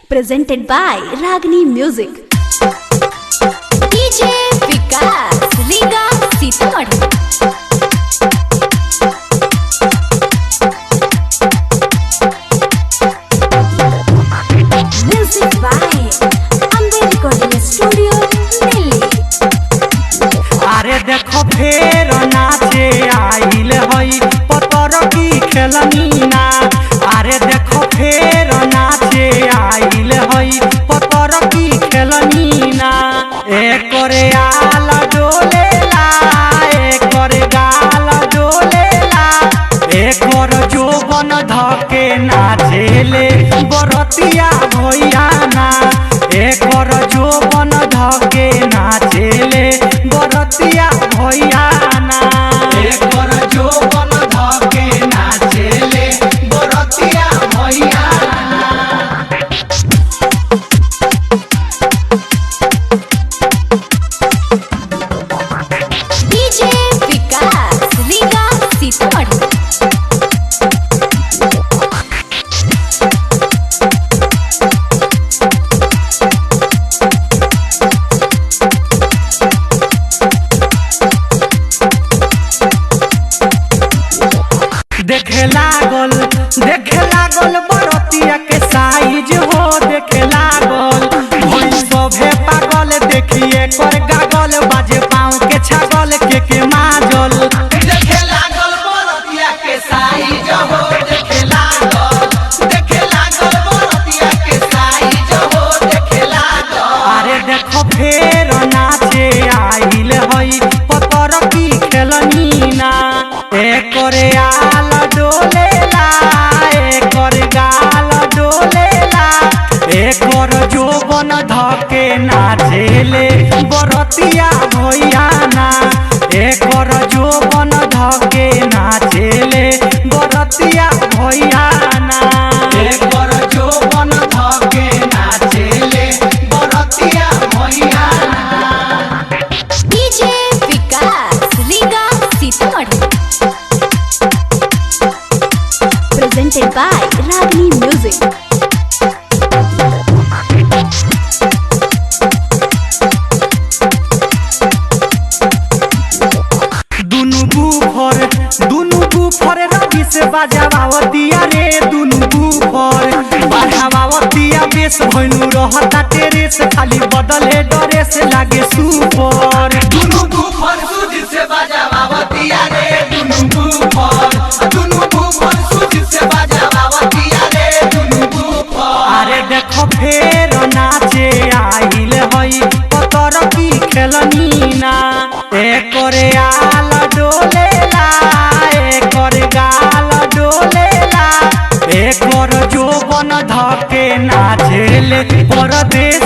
Presented by Ragini Music. DJ Vikas Liga Sitamarhi. Music by Ambe Recording Studio, Delhi. अरे देखो फेर नाचे आइल हई पतर की खेलनी ना। अरे देखो फेर नाचे आइल हई पतर की खेलनी ना। एकरे आल डोलेला एकरे गाल डोलेला एकर जोबन धके नाचेले बरतिया भैया ना। एकर जोबन धके नाचेले बरतिया भैया ना। एकर जोबन धके नाचेले बरतिया भैया ना। DJ Vikas Liga Sitamarhi. देखे लागल बरतिया के साइज हो। देखे लागल भई सभे पागल देखिए कर गागल बाजे पाँव के छागल के माजल। देखे लागल बरतिया के साइज हो। देखे लागल बरतिया के साइज हो। देखे लागल अरे देखो फेर नाचे आइल हई पतर की खेलनी ना। एकरे आल डोलेला एकर गाल डोलेला एकर जोबन धके नाचेले बरतिया भैया ना। एकर जोबन धके नाचेले बरतिया भैया ना। एकर जोबन धके नाचेले बरतिया भैया ना। DJ Vikas Liga Sitamarhi. Presented by Ragini Music. दुनु बूफर रवि से बजावतिया रे। दुनु बूफर बजावतिया बेस भइनु रहता तेरे से खाली बदले डरे से लागे सुपर। दुनु बूफर सुजी से बजावतिया रे। दुनु बूफर सुजी से बजावतिया रे। दुनु बूफर अरे देखो फेर नाचे आइल हई पतर की खेलनी ना। एकरे आल डोलेला एकर गाल डोलेला एकर जोबन धके नाचेले परदेश